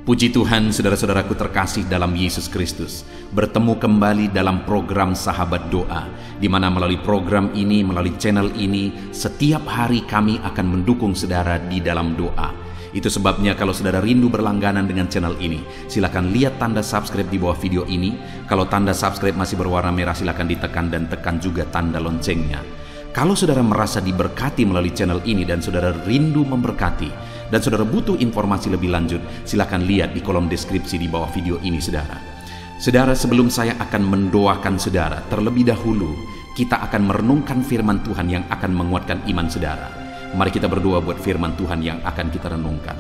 Puji Tuhan, saudara-saudaraku terkasih dalam Yesus Kristus, bertemu kembali dalam program Sahabat Doa, di mana melalui program ini, melalui channel ini, setiap hari kami akan mendukung saudara di dalam doa. Itu sebabnya kalau saudara rindu berlangganan dengan channel ini, silakan lihat tanda subscribe di bawah video ini. Kalau tanda subscribe masih berwarna merah, silakan ditekan dan tekan juga tanda loncengnya. Kalau saudara merasa diberkati melalui channel ini dan saudara rindu memberkati, dan saudara butuh informasi lebih lanjut, silakan lihat di kolom deskripsi di bawah video ini, saudara. Saudara, sebelum saya akan mendoakan saudara, terlebih dahulu kita akan merenungkan firman Tuhan yang akan menguatkan iman saudara. Mari kita berdoa buat firman Tuhan yang akan kita renungkan.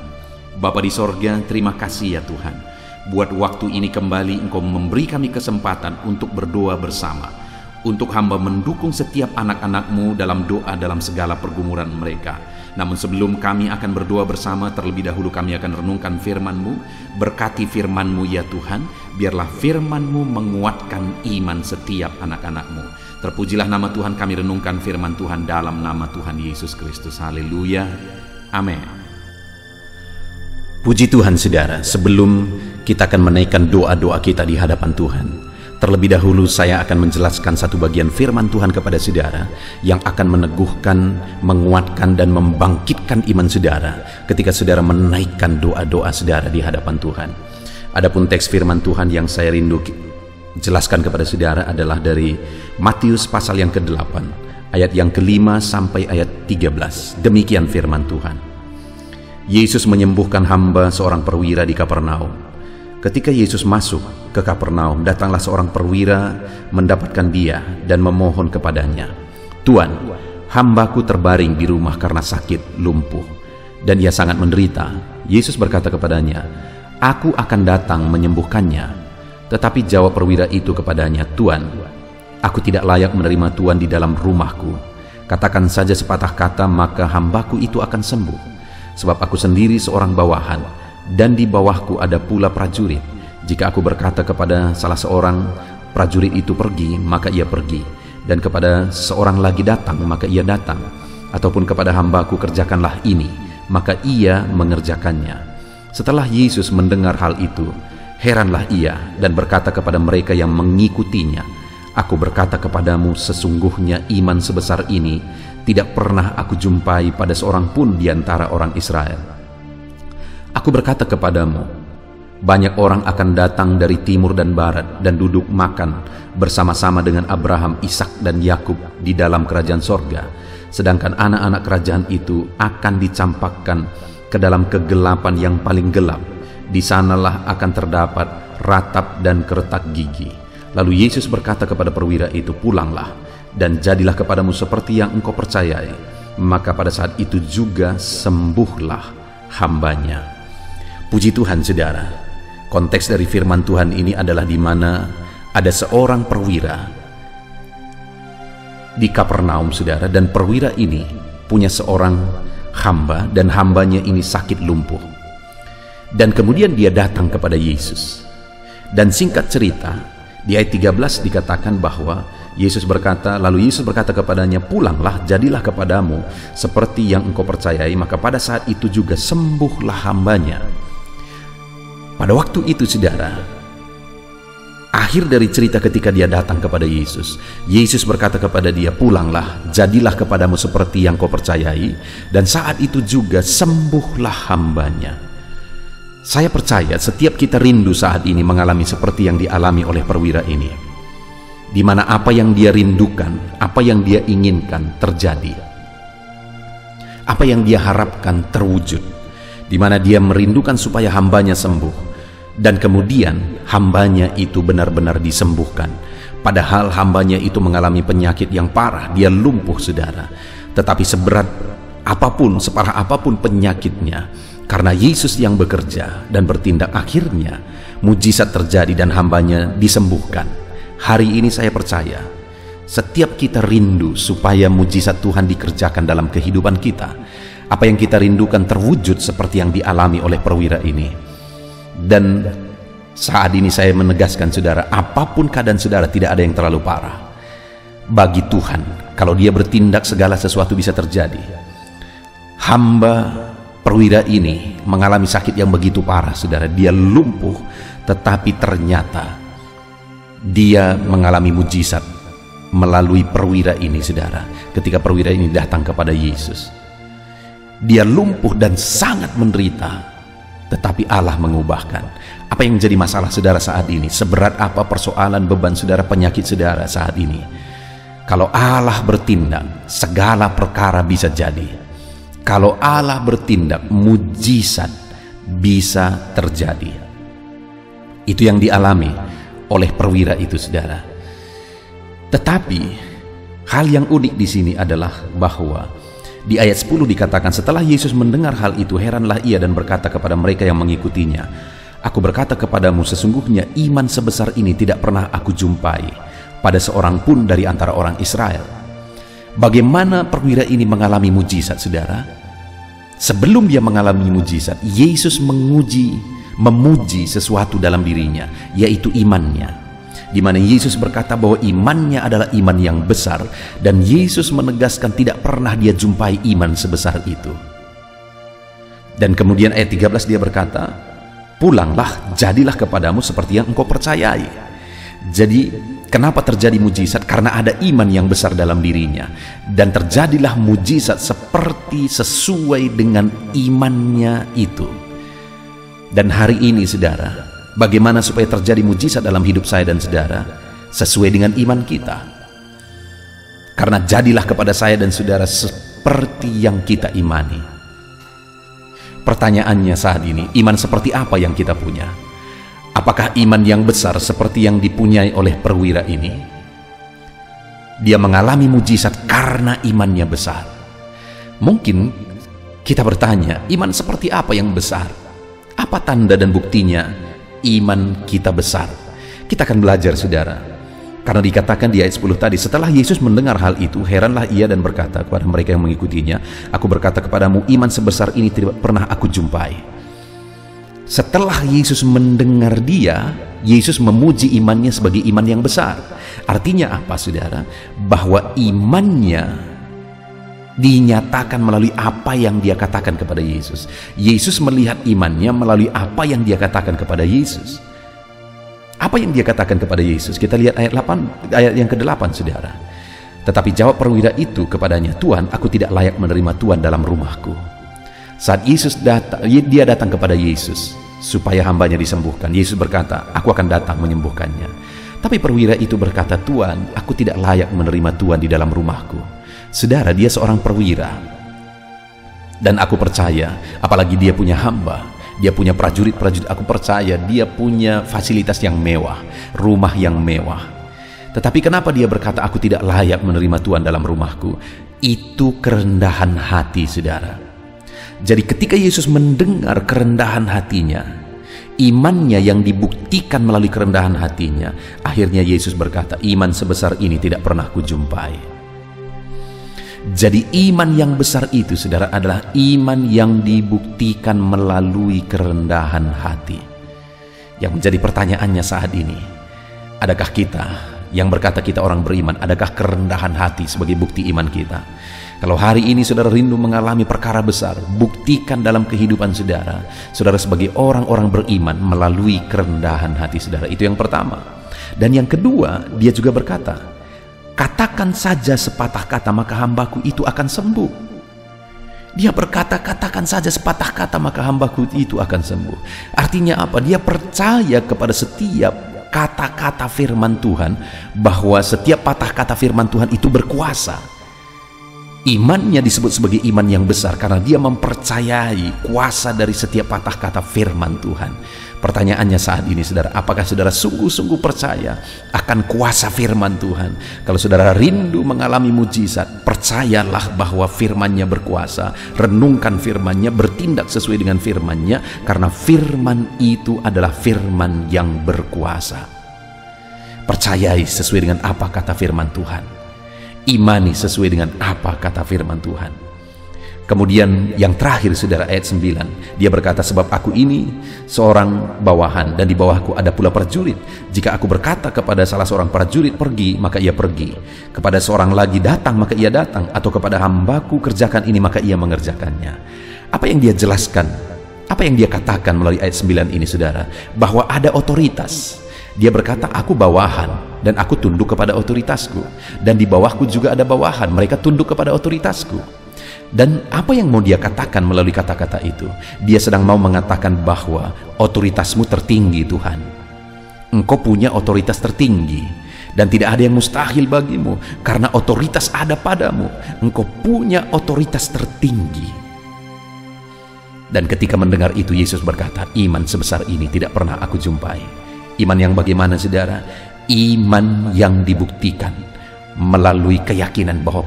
Bapa di sorga, terima kasih ya Tuhan. Buat waktu ini kembali Engkau memberi kami kesempatan untuk berdoa bersama. Untuk hamba mendukung setiap anak-anak-Mu dalam doa dalam segala pergumulan mereka. Namun sebelum kami akan berdoa bersama, terlebih dahulu kami akan renungkan firman-Mu. Berkati firman-Mu ya Tuhan, biarlah firman-Mu menguatkan iman setiap anak-anak-Mu. Terpujilah nama Tuhan, kami renungkan firman Tuhan dalam nama Tuhan Yesus Kristus. Haleluya, amin. Puji Tuhan saudara, sebelum kita akan menaikkan doa-doa kita di hadapan Tuhan, terlebih dahulu saya akan menjelaskan satu bagian firman Tuhan kepada saudara yang akan meneguhkan, menguatkan, dan membangkitkan iman saudara ketika saudara menaikkan doa-doa saudara di hadapan Tuhan. Adapun teks firman Tuhan yang saya rindu jelaskan kepada saudara adalah dari Matius pasal yang ke-8, ayat yang ke-5 sampai ayat 13. Demikian firman Tuhan. Yesus menyembuhkan hamba seorang perwira di Kapernaum. Ketika Yesus masuk ke Kapernaum, datanglah seorang perwira mendapatkan dia dan memohon kepadanya, "Tuan, hambaku terbaring di rumah karena sakit, lumpuh, dan ia sangat menderita." Yesus berkata kepadanya, "Aku akan datang menyembuhkannya." Tetapi jawab perwira itu kepadanya, "Tuan, aku tidak layak menerima Tuan di dalam rumahku. Katakan saja sepatah kata, maka hambaku itu akan sembuh. Sebab aku sendiri seorang bawahan, dan di bawahku ada pula prajurit. Jika aku berkata kepada salah seorang prajurit itu pergi, maka ia pergi, dan kepada seorang lagi datang, maka ia datang, ataupun kepada hambaku kerjakanlah ini, maka ia mengerjakannya." Setelah Yesus mendengar hal itu, heranlah ia dan berkata kepada mereka yang mengikutinya, "Aku berkata kepadamu, sesungguhnya iman sebesar ini tidak pernah aku jumpai pada seorang pun di antara orang Israel. Aku berkata kepadamu, banyak orang akan datang dari timur dan barat dan duduk makan bersama-sama dengan Abraham, Ishak, dan Yakub di dalam kerajaan sorga. Sedangkan anak-anak kerajaan itu akan dicampakkan ke dalam kegelapan yang paling gelap. Di sanalah akan terdapat ratap dan keretak gigi." Lalu Yesus berkata kepada perwira itu, "Pulanglah, dan jadilah kepadamu seperti yang engkau percayai." Maka pada saat itu juga sembuhlah hambanya. Puji Tuhan saudara, konteks dari firman Tuhan ini adalah di mana ada seorang perwira di Kapernaum saudara, dan perwira ini punya seorang hamba, dan hambanya ini sakit lumpuh. Dan kemudian dia datang kepada Yesus. Dan singkat cerita, di ayat 13 dikatakan bahwa lalu Yesus berkata kepadanya, "Pulanglah, jadilah kepadamu seperti yang engkau percayai." Maka pada saat itu juga sembuhlah hambanya. Pada waktu itu saudara, akhir dari cerita ketika dia datang kepada Yesus, Yesus berkata kepada dia, "Pulanglah, jadilah kepadamu seperti yang kau percayai." Dan saat itu juga sembuhlah hambanya. Saya percaya setiap kita rindu saat ini mengalami seperti yang dialami oleh perwira ini, di mana apa yang dia rindukan, apa yang dia inginkan terjadi, apa yang dia harapkan terwujud, di mana dia merindukan supaya hambanya sembuh, dan kemudian hambanya itu benar-benar disembuhkan. Padahal hambanya itu mengalami penyakit yang parah, dia lumpuh saudara. Tetapi seberat apapun, separah apapun penyakitnya, karena Yesus yang bekerja dan bertindak, akhirnya mujizat terjadi dan hambanya disembuhkan. Hari ini saya percaya setiap kita rindu supaya mujizat Tuhan dikerjakan dalam kehidupan kita. Apa yang kita rindukan terwujud seperti yang dialami oleh perwira ini. Dan saat ini saya menegaskan saudara, apapun keadaan saudara, tidak ada yang terlalu parah. Bagi Tuhan, kalau dia bertindak segala sesuatu bisa terjadi. Hamba perwira ini mengalami sakit yang begitu parah, saudara. Dia lumpuh, tetapi ternyata dia mengalami mujizat melalui perwira ini, saudara. Ketika perwira ini datang kepada Yesus, dia lumpuh dan sangat menderita, tetapi Allah mengubahkan. Apa yang menjadi masalah saudara saat ini? Seberat apa persoalan, beban saudara, penyakit saudara saat ini? Kalau Allah bertindak, segala perkara bisa jadi. Kalau Allah bertindak, mujizat bisa terjadi. Itu yang dialami oleh perwira itu, saudara. Tetapi hal yang unik di sini adalah bahwa di ayat 10 dikatakan, setelah Yesus mendengar hal itu, heranlah ia dan berkata kepada mereka yang mengikutinya, aku berkata kepadamu, sesungguhnya iman sebesar ini tidak pernah aku jumpai pada seorang pun dari antara orang Israel. Bagaimana perwira ini mengalami mujizat, saudara? Sebelum dia mengalami mujizat, Yesus memuji sesuatu dalam dirinya, yaitu imannya. Di mana Yesus berkata bahwa imannya adalah iman yang besar, dan Yesus menegaskan tidak pernah dia jumpai iman sebesar itu. Dan kemudian ayat 13 dia berkata, pulanglah, jadilah kepadamu seperti yang engkau percayai. Jadi kenapa terjadi mujizat? Karena ada iman yang besar dalam dirinya, dan terjadilah mujizat seperti sesuai dengan imannya itu. Dan hari ini, saudara, bagaimana supaya terjadi mujizat dalam hidup saya dan saudara? Sesuai dengan iman kita. Karena jadilah kepada saya dan saudara seperti yang kita imani. Pertanyaannya saat ini, iman seperti apa yang kita punya? Apakah iman yang besar seperti yang dipunyai oleh perwira ini? Dia mengalami mujizat karena imannya besar. Mungkin kita bertanya, iman seperti apa yang besar? Apa tanda dan buktinya iman kita besar? Kita akan belajar, saudara. Karena dikatakan di ayat 10 tadi, setelah Yesus mendengar hal itu, heranlah ia dan berkata kepada mereka yang mengikutinya, aku berkata kepadamu, iman sebesar ini tidak pernah aku jumpai. Setelah Yesus mendengar dia, Yesus memuji imannya sebagai iman yang besar. Artinya apa, saudara? Bahwa imannya dinyatakan melalui apa yang dia katakan kepada Yesus. Yesus melihat imannya melalui apa yang dia katakan kepada Yesus. Apa yang dia katakan kepada Yesus? Kita lihat ayat yang ke-8, saudara. Tetapi jawab perwira itu kepadanya, Tuhan, aku tidak layak menerima Tuhan dalam rumahku. Saat Yesus datang, dia datang kepada Yesus supaya hambanya disembuhkan. Yesus berkata, aku akan datang menyembuhkannya. Tapi perwira itu berkata, Tuhan, aku tidak layak menerima Tuhan di dalam rumahku. Saudara, dia seorang perwira. Dan aku percaya, apalagi dia punya hamba, dia punya prajurit-prajurit, aku percaya dia punya fasilitas yang mewah, rumah yang mewah. Tetapi kenapa dia berkata, aku tidak layak menerima Tuhan dalam rumahku? Itu kerendahan hati, saudara. Jadi ketika Yesus mendengar kerendahan hatinya, imannya yang dibuktikan melalui kerendahan hatinya, akhirnya Yesus berkata, iman sebesar ini tidak pernah kujumpai. Jadi iman yang besar itu, saudara, adalah iman yang dibuktikan melalui kerendahan hati. Yang menjadi pertanyaannya saat ini, adakah kita yang berkata kita orang beriman, adakah kerendahan hati sebagai bukti iman kita? Kalau hari ini saudara rindu mengalami perkara besar, buktikan dalam kehidupan saudara, saudara sebagai orang-orang beriman melalui kerendahan hati saudara. Itu yang pertama. Dan yang kedua, dia juga berkata, katakan saja sepatah kata maka hambaku itu akan sembuh. Dia berkata, katakan saja sepatah kata maka hambaku itu akan sembuh. Artinya apa? Dia percaya kepada setiap kata-kata firman Tuhan, bahwa setiap patah kata firman Tuhan itu berkuasa. Imannya disebut sebagai iman yang besar karena dia mempercayai kuasa dari setiap patah kata firman Tuhan. Pertanyaannya saat ini, saudara, apakah saudara sungguh-sungguh percaya akan kuasa firman Tuhan? Kalau saudara rindu mengalami mujizat, percayalah bahwa firman-Nya berkuasa. Renungkan firman-Nya, bertindak sesuai dengan firman-Nya, karena firman itu adalah firman yang berkuasa. Percayai sesuai dengan apa kata firman Tuhan. Imani sesuai dengan apa kata firman Tuhan. Kemudian yang terakhir, saudara, ayat 9, dia berkata, sebab aku ini seorang bawahan dan di bawahku ada pula prajurit. Jika aku berkata kepada salah seorang prajurit pergi, maka ia pergi, kepada seorang lagi datang, maka ia datang, atau kepada hambaku kerjakan ini, maka ia mengerjakannya. Apa yang dia jelaskan? Apa yang dia katakan melalui ayat 9 ini, saudara? Bahwa ada otoritas. Dia berkata, aku bawahan dan aku tunduk kepada otoritasku. Dan di bawahku juga ada bawahan, mereka tunduk kepada otoritasku. Dan apa yang mau dia katakan melalui kata-kata itu? Dia sedang mau mengatakan bahwa otoritasmu tertinggi, Tuhan. Engkau punya otoritas tertinggi, dan tidak ada yang mustahil bagimu, karena otoritas ada padamu. Engkau punya otoritas tertinggi. Dan ketika mendengar itu, Yesus berkata, iman sebesar ini tidak pernah aku jumpai. Iman yang bagaimana, saudara? Iman yang dibuktikan melalui keyakinan bahwa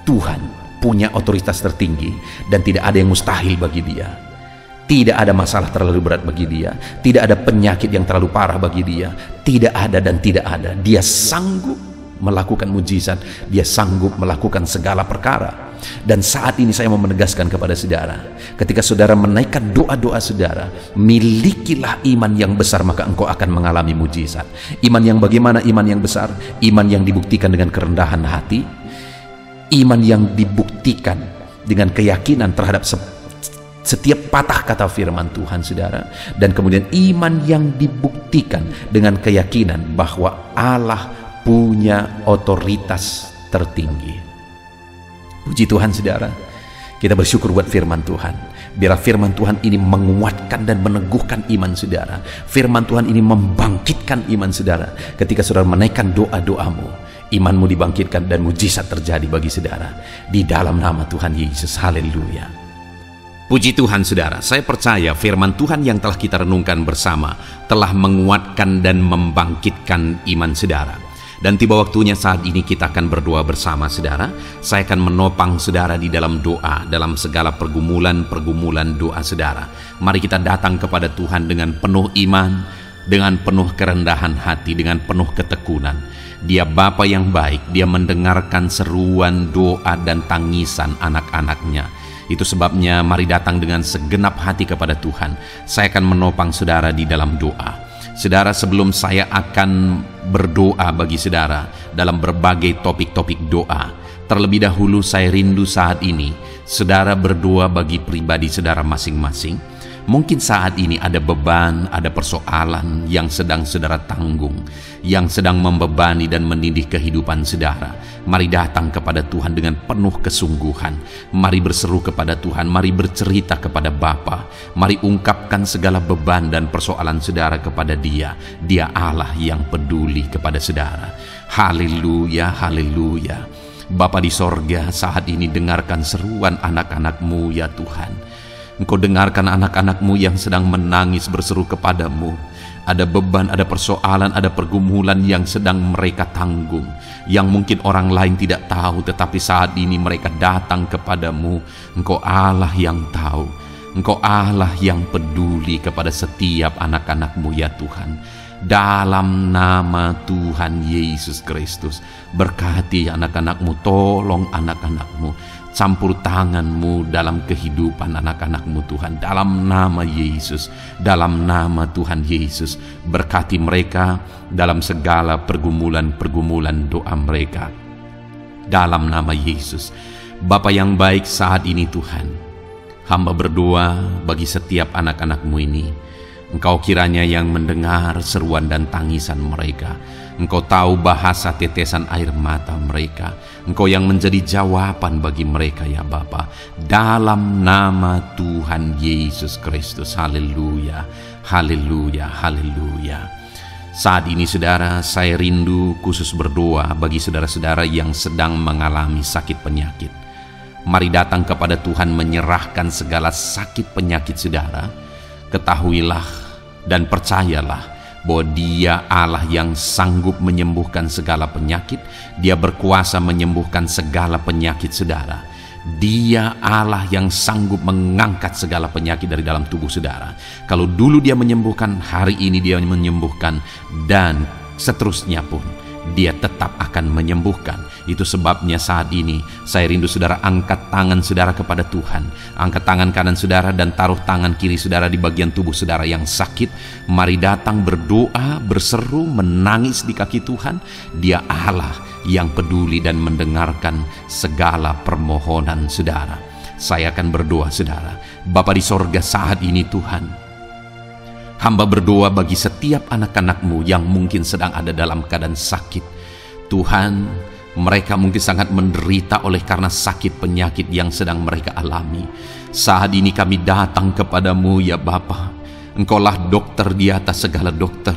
Tuhan punya otoritas tertinggi dan tidak ada yang mustahil bagi dia. Tidak ada masalah terlalu berat bagi dia, tidak ada penyakit yang terlalu parah bagi dia, tidak ada dan tidak ada. Dia sanggup melakukan mujizat, dia sanggup melakukan segala perkara. Dan saat ini saya mau menegaskan kepada saudara, ketika saudara menaikkan doa-doa saudara, milikilah iman yang besar, maka engkau akan mengalami mujizat. Iman yang bagaimana? Iman yang besar, iman yang dibuktikan dengan kerendahan hati, iman yang dibuktikan dengan keyakinan terhadap setiap patah kata firman Tuhan, saudara. Dan kemudian iman yang dibuktikan dengan keyakinan bahwa Allah punya otoritas tertinggi. Puji Tuhan, saudara. Kita bersyukur buat firman Tuhan. Biarlah firman Tuhan ini menguatkan dan meneguhkan iman saudara. Firman Tuhan ini membangkitkan iman saudara. Ketika saudara menaikkan doa-doamu, imanmu dibangkitkan dan mujizat terjadi bagi saudara. Di dalam nama Tuhan Yesus. Haleluya. Puji Tuhan, saudara. Saya percaya firman Tuhan yang telah kita renungkan bersama telah menguatkan dan membangkitkan iman saudara. Dan tiba waktunya saat ini kita akan berdoa bersama, saudara. Saya akan menopang saudara di dalam doa, dalam segala pergumulan doa saudara. Mari kita datang kepada Tuhan dengan penuh iman, dengan penuh kerendahan hati, dengan penuh ketekunan. Dia Bapa yang baik, dia mendengarkan seruan doa dan tangisan anak-anaknya. Itu sebabnya mari datang dengan segenap hati kepada Tuhan. Saya akan menopang saudara di dalam doa. Saudara, sebelum saya akan berdoa bagi saudara dalam berbagai topik-topik doa, terlebih dahulu saya rindu saat ini saudara berdoa bagi pribadi saudara masing-masing. Mungkin saat ini ada beban, ada persoalan yang sedang saudara tanggung, yang sedang membebani dan menindih kehidupan saudara. Mari datang kepada Tuhan dengan penuh kesungguhan. Mari berseru kepada Tuhan, mari bercerita kepada Bapa. Mari ungkapkan segala beban dan persoalan saudara kepada Dia. Dia Allah yang peduli kepada saudara. Haleluya, haleluya. Bapa di sorga, saat ini dengarkan seruan anak-anak-Mu ya Tuhan. Engkau dengarkan anak-anak-Mu yang sedang menangis berseru kepadamu. Ada beban, ada persoalan, ada pergumulan yang sedang mereka tanggung, yang mungkin orang lain tidak tahu, tetapi saat ini mereka datang kepadamu. Engkau Allah yang tahu, Engkau Allah yang peduli kepada setiap anak-anak-Mu ya Tuhan. Dalam nama Tuhan Yesus Kristus, berkati anak-anak-Mu, tolong anak-anak-Mu, campur tangan-Mu dalam kehidupan anak-anak-Mu Tuhan. Dalam nama Yesus, dalam nama Tuhan Yesus, berkati mereka dalam segala pergumulan-pergumulan doa mereka. Dalam nama Yesus. Bapa yang baik, saat ini Tuhan, hamba berdoa bagi setiap anak-anak-Mu ini. Engkau kiranya yang mendengar seruan dan tangisan mereka. Engkau tahu bahasa tetesan air mata mereka. Engkau yang menjadi jawaban bagi mereka ya Bapa. Dalam nama Tuhan Yesus Kristus. Haleluya, haleluya, haleluya. Saat ini saudara, saya rindu khusus berdoa bagi saudara-saudara yang sedang mengalami sakit penyakit. Mari datang kepada Tuhan menyerahkan segala sakit penyakit saudara. Ketahuilah dan percayalah bahwa Dia Allah yang sanggup menyembuhkan segala penyakit. Dia berkuasa menyembuhkan segala penyakit saudara. Dia Allah yang sanggup mengangkat segala penyakit dari dalam tubuh saudara. Kalau dulu Dia menyembuhkan, hari ini Dia menyembuhkan, dan seterusnya pun Dia tetap akan menyembuhkan. Itu sebabnya saat ini saya rindu saudara angkat tangan saudara kepada Tuhan. Angkat tangan kanan saudara dan taruh tangan kiri saudara di bagian tubuh saudara yang sakit. Mari datang berdoa, berseru, menangis di kaki Tuhan. Dia Allah yang peduli dan mendengarkan segala permohonan saudara. Saya akan berdoa, saudara. Bapa di sorga, saat ini Tuhan, hamba berdoa bagi setiap anak-anak-Mu yang mungkin sedang ada dalam keadaan sakit. Tuhan, mereka mungkin sangat menderita oleh karena sakit penyakit yang sedang mereka alami. Saat ini kami datang kepadamu ya Bapa. Engkaulah dokter di atas segala dokter.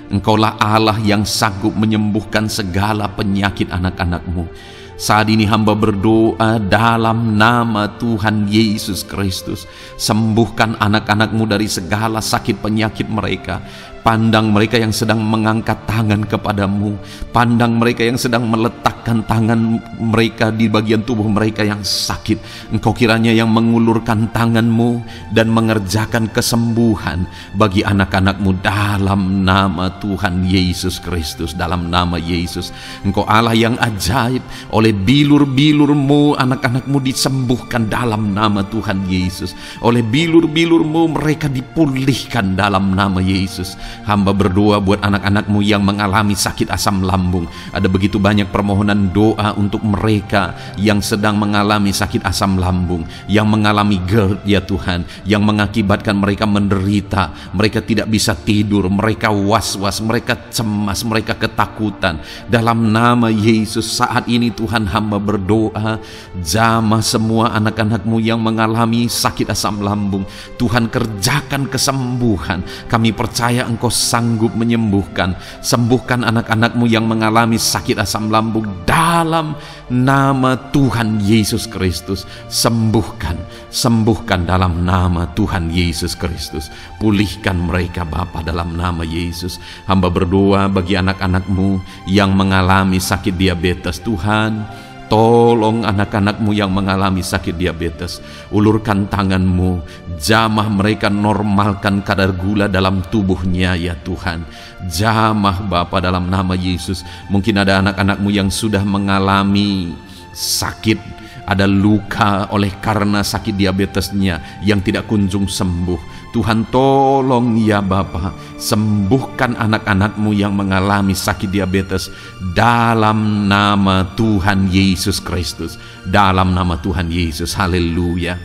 Engkaulah Allah yang sanggup menyembuhkan segala penyakit anak-anak-Mu. Saat ini hamba berdoa dalam nama Tuhan Yesus Kristus. Sembuhkan anak-anak-Mu dari segala sakit penyakit mereka. Pandang mereka yang sedang mengangkat tangan kepadamu. Pandang mereka yang sedang meletakkan tangan mereka di bagian tubuh mereka yang sakit. Engkau kiranya yang mengulurkan tangan-Mu dan mengerjakan kesembuhan bagi anak-anak-Mu dalam nama Tuhan Yesus Kristus. Dalam nama Yesus, Engkau Allah yang ajaib. Oleh bilur-bilur-Mu anak-anak-Mu disembuhkan dalam nama Tuhan Yesus. Oleh bilur-bilur-Mu mereka dipulihkan dalam nama Yesus. Hamba berdoa buat anak-anak-Mu yang mengalami sakit asam lambung. Ada begitu banyak permohonan doa untuk mereka yang sedang mengalami sakit asam lambung, yang mengalami GERD ya Tuhan, yang mengakibatkan mereka menderita, mereka tidak bisa tidur, mereka was-was, mereka cemas, mereka ketakutan. Dalam nama Yesus saat ini Tuhan, hamba berdoa, jamah semua anak-anak-Mu yang mengalami sakit asam lambung. Tuhan, kerjakan kesembuhan. Kami percaya Engkau sanggup menyembuhkan. Sembuhkan anak-anak-Mu yang mengalami sakit asam lambung dalam nama Tuhan Yesus Kristus. Sembuhkan, sembuhkan dalam nama Tuhan Yesus Kristus. Pulihkan mereka Bapa dalam nama Yesus. Hamba berdoa bagi anak-anak-Mu yang mengalami sakit diabetes. Tuhan, tolong anak-anak-Mu yang mengalami sakit diabetes. Ulurkan tangan-Mu, jamah mereka, normalkan kadar gula dalam tubuhnya ya Tuhan. Jamah Bapa dalam nama Yesus. Mungkin ada anak-anak-Mu yang sudah mengalami sakit, ada luka oleh karena sakit diabetesnya yang tidak kunjung sembuh. Tuhan, tolong ya Bapa, sembuhkan anak-anak-Mu yang mengalami sakit diabetes dalam nama Tuhan Yesus Kristus. Dalam nama Tuhan Yesus, haleluya.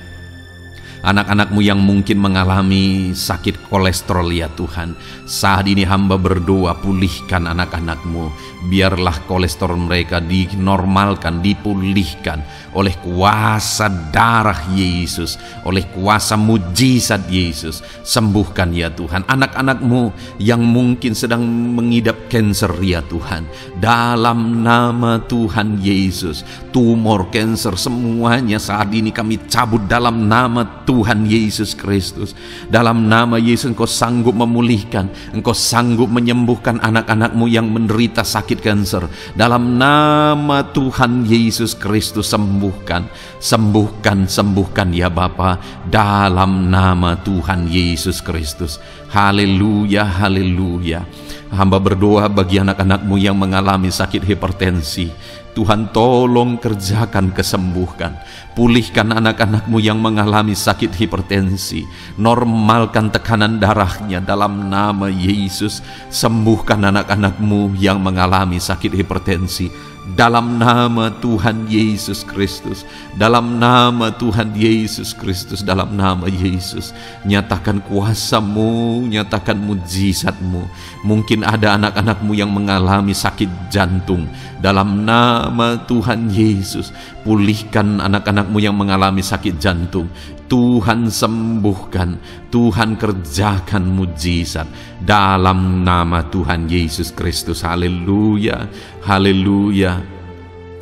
Anak-anak-Mu yang mungkin mengalami sakit kolesterol ya Tuhan, saat ini hamba berdoa, pulihkan anak-anak-Mu. Biarlah kolesterol mereka dinormalkan, dipulihkan oleh kuasa darah Yesus, oleh kuasa mujizat Yesus. Sembuhkan ya Tuhan anak-anak-Mu yang mungkin sedang mengidap kanker ya Tuhan. Dalam nama Tuhan Yesus, tumor, kanker, semuanya saat ini kami cabut dalam nama Tuhan Yesus Kristus. Dalam nama Yesus, Engkau sanggup memulihkan, Engkau sanggup menyembuhkan anak-anak-Mu yang menderita sakit kanker. Dalam nama Tuhan Yesus Kristus, sembuhkan, sembuhkan, sembuhkan ya Bapa. Dalam nama Tuhan Yesus Kristus. Haleluya, haleluya. Hamba berdoa bagi anak-anak-Mu yang mengalami sakit hipertensi. Tuhan, tolong kerjakan kesembuhan. Pulihkan anak-anak-Mu yang mengalami sakit hipertensi. Normalkan tekanan darahnya dalam nama Yesus. Sembuhkan anak-anak-Mu yang mengalami sakit hipertensi. Dalam nama Tuhan Yesus Kristus. Dalam nama Tuhan Yesus Kristus. Dalam nama Yesus. Nyatakan kuasa-Mu, nyatakan mujizat-Mu. Mungkin ada anak-anak-Mu yang mengalami sakit jantung. Dalam nama Tuhan Yesus, pulihkan anak-anak-Mu yang mengalami sakit jantung. Tuhan sembuhkan, Tuhan kerjakan mujizat dalam nama Tuhan Yesus Kristus. Haleluya, haleluya,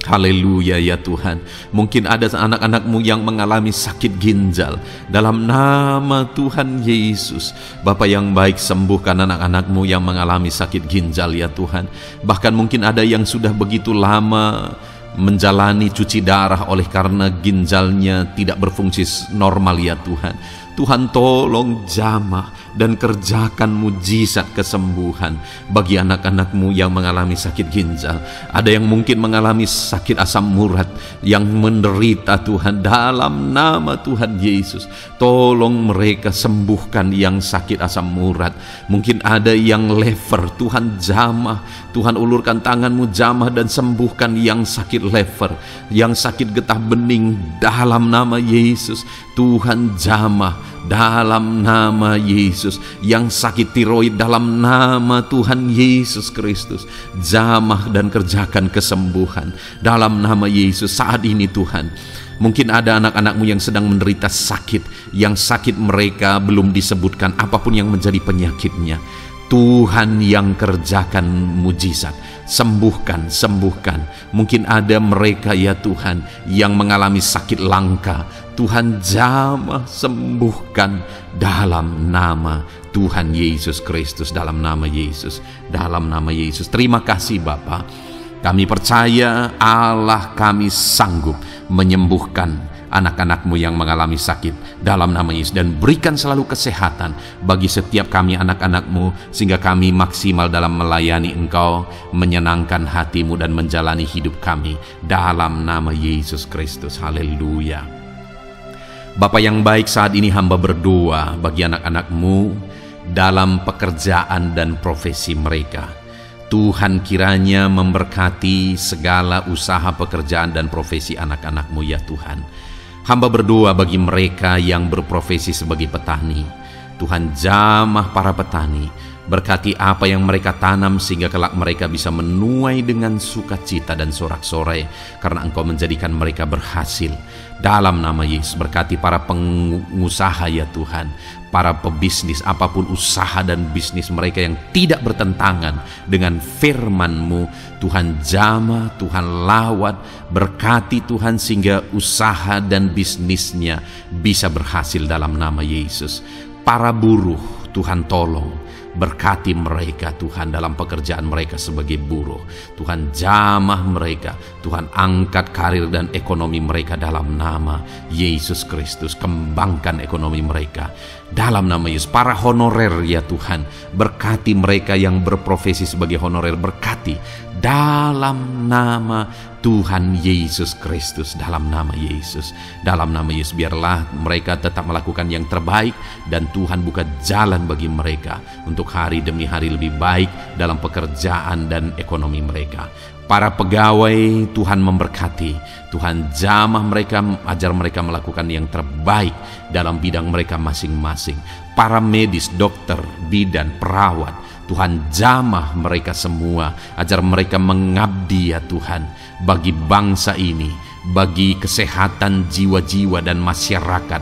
haleluya ya Tuhan. Mungkin ada anak-anak-Mu yang mengalami sakit ginjal. Dalam nama Tuhan Yesus, Bapa yang baik, sembuhkan anak-anak-Mu yang mengalami sakit ginjal ya Tuhan. Bahkan mungkin ada yang sudah begitu lama menjalani cuci darah oleh karena ginjalnya tidak berfungsi normal ya Tuhan. Tuhan tolong jamah dan kerjakan mujizat kesembuhan bagi anak-anak-Mu yang mengalami sakit ginjal. Ada yang mungkin mengalami sakit asam urat, yang menderita Tuhan, dalam nama Tuhan Yesus. Tolong mereka sembuhkan yang sakit asam urat. Mungkin ada yang lever, Tuhan jamah. Tuhan ulurkan tangan-Mu jamah dan sembuhkan yang sakit lever, yang sakit getah bening dalam nama Yesus. Tuhan jamah dalam nama Yesus. Yang sakit tiroid dalam nama Tuhan Yesus Kristus, jamah dan kerjakan kesembuhan dalam nama Yesus. Saat ini Tuhan, mungkin ada anak-anak-Mu yang sedang menderita sakit, yang sakit mereka belum disebutkan apapun yang menjadi penyakitnya. Tuhan yang kerjakan mujizat, sembuhkan, sembuhkan. Mungkin ada mereka ya Tuhan yang mengalami sakit langka. Tuhan jamah, sembuhkan dalam nama Tuhan Yesus Kristus, dalam nama Yesus, dalam nama Yesus. Terima kasih Bapa. Kami percaya Allah kami sanggup menyembuhkan anak-anak-Mu yang mengalami sakit dalam nama Yesus, dan berikan selalu kesehatan bagi setiap kami anak-anak-Mu, sehingga kami maksimal dalam melayani Engkau, menyenangkan hati-Mu dan menjalani hidup kami dalam nama Yesus Kristus. Haleluya. Bapa yang baik, saat ini hamba berdoa bagi anak-anak-Mu dalam pekerjaan dan profesi mereka. Tuhan kiranya memberkati segala usaha pekerjaan dan profesi anak-anak-Mu ya Tuhan. Hamba berdoa bagi mereka yang berprofesi sebagai petani. Tuhan jamah para petani, berkati apa yang mereka tanam sehingga kelak mereka bisa menuai dengan sukacita dan sorak-sorai karena Engkau menjadikan mereka berhasil. Dalam nama Yesus, berkati para pengusaha ya Tuhan, para pebisnis, apapun usaha dan bisnis mereka yang tidak bertentangan dengan firman-Mu. Tuhan jamah, Tuhan lawat, berkati Tuhan sehingga usaha dan bisnisnya bisa berhasil dalam nama Yesus. Para buruh, Tuhan tolong, berkati mereka Tuhan dalam pekerjaan mereka sebagai buruh. Tuhan jamah mereka, Tuhan angkat karir dan ekonomi mereka dalam nama Yesus Kristus. Kembangkan ekonomi mereka dalam nama Yesus. Para honorer ya Tuhan, berkati mereka yang berprofesi sebagai honorer, berkati dalam nama Tuhan Yesus Kristus, dalam nama Yesus, dalam nama Yesus. Biarlah mereka tetap melakukan yang terbaik, dan Tuhan buka jalan bagi mereka untuk hari demi hari lebih baik dalam pekerjaan dan ekonomi mereka. Para pegawai Tuhan memberkati, Tuhan jamah mereka, ajar mereka melakukan yang terbaik dalam bidang mereka masing-masing. Para medis, dokter, bidan, perawat, Tuhan jamah mereka semua, ajar mereka mengabdi ya Tuhan bagi bangsa ini, bagi kesehatan jiwa-jiwa dan masyarakat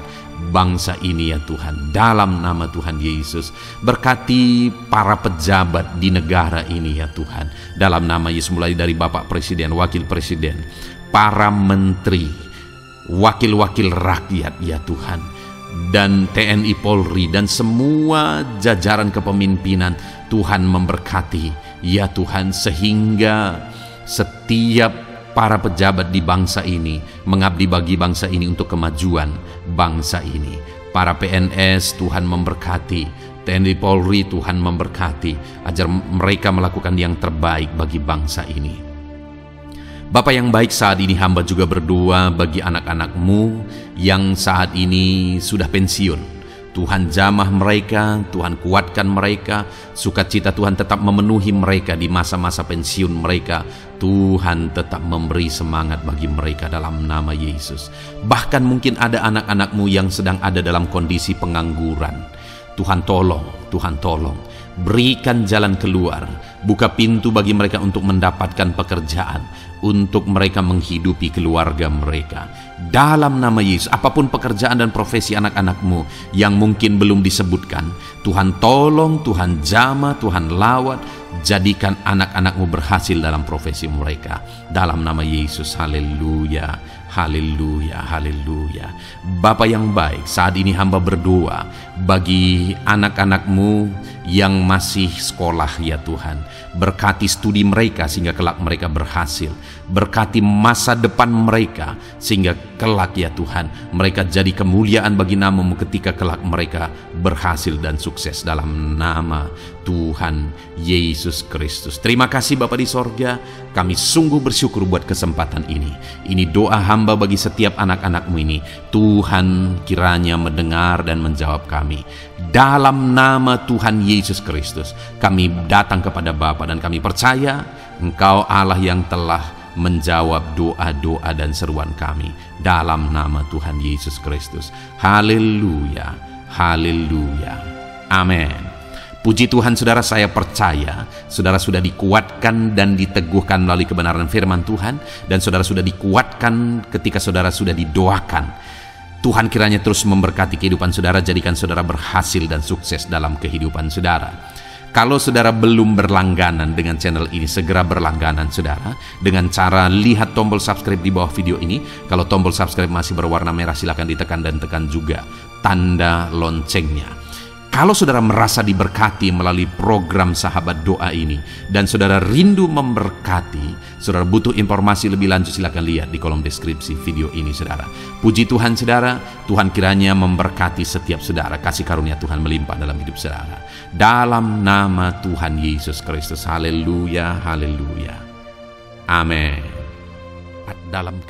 bangsa ini ya Tuhan, dalam nama Tuhan Yesus. Berkati para pejabat di negara ini ya Tuhan, dalam nama Yesus, mulai dari Bapak Presiden, Wakil Presiden, para menteri, wakil-wakil rakyat ya Tuhan, dan TNI Polri dan semua jajaran kepemimpinan. Tuhan memberkati ya Tuhan, sehingga setiap para pejabat di bangsa ini mengabdi bagi bangsa ini untuk kemajuan bangsa ini. Para PNS Tuhan memberkati, TNI Polri Tuhan memberkati, ajar mereka melakukan yang terbaik bagi bangsa ini. Bapa yang baik, saat ini hamba juga berdoa bagi anak-anak-Mu yang saat ini sudah pensiun. Tuhan jamah mereka, Tuhan kuatkan mereka, sukacita Tuhan tetap memenuhi mereka di masa-masa pensiun mereka. Tuhan tetap memberi semangat bagi mereka dalam nama Yesus. Bahkan mungkin ada anak-anak-Mu yang sedang ada dalam kondisi pengangguran. Tuhan tolong, Tuhan tolong, berikan jalan keluar, buka pintu bagi mereka untuk mendapatkan pekerjaan, untuk mereka menghidupi keluarga mereka. Dalam nama Yesus, apapun pekerjaan dan profesi anak-anak-Mu yang mungkin belum disebutkan, Tuhan tolong, Tuhan jamah, Tuhan lawat, jadikan anak-anak-Mu berhasil dalam profesi mereka. Dalam nama Yesus, haleluya, haleluya, haleluya. Bapa yang baik, saat ini hamba berdoa bagi anak-anak-Mu yang masih sekolah ya Tuhan. Berkati studi mereka sehingga kelak mereka berhasil. Berkati masa depan mereka sehingga kelak ya Tuhan mereka jadi kemuliaan bagi nama-Mu ketika kelak mereka berhasil dan sukses dalam nama Tuhan Yesus Kristus. Terima kasih Bapa di sorga, kami sungguh bersyukur buat kesempatan ini. Ini doa hamba bagi setiap anak-anak-Mu ini. Tuhan kiranya mendengar dan menjawab kami. Dalam nama Tuhan Yesus Kristus, kami datang kepada Bapa dan kami percaya Engkau Allah yang telah menjawab doa-doa dan seruan kami. Dalam nama Tuhan Yesus Kristus. Haleluya, haleluya, amin. Puji Tuhan saudara, saya percaya saudara sudah dikuatkan dan diteguhkan melalui kebenaran firman Tuhan, dan saudara sudah dikuatkan ketika saudara sudah didoakan. Tuhan kiranya terus memberkati kehidupan saudara, jadikan saudara berhasil dan sukses dalam kehidupan saudara. Kalau saudara belum berlangganan dengan channel ini, segera berlangganan saudara dengan cara lihat tombol subscribe di bawah video ini. Kalau tombol subscribe masih berwarna merah, silakan ditekan dan tekan juga tanda loncengnya. Kalau saudara merasa diberkati melalui program Sahabat Doa ini dan saudara rindu memberkati, saudara butuh informasi lebih lanjut, silakan lihat di kolom deskripsi video ini saudara. Puji Tuhan saudara, Tuhan kiranya memberkati setiap saudara, kasih karunia Tuhan melimpah dalam hidup saudara. Dalam nama Tuhan Yesus Kristus, haleluya, haleluya, amin. Dalam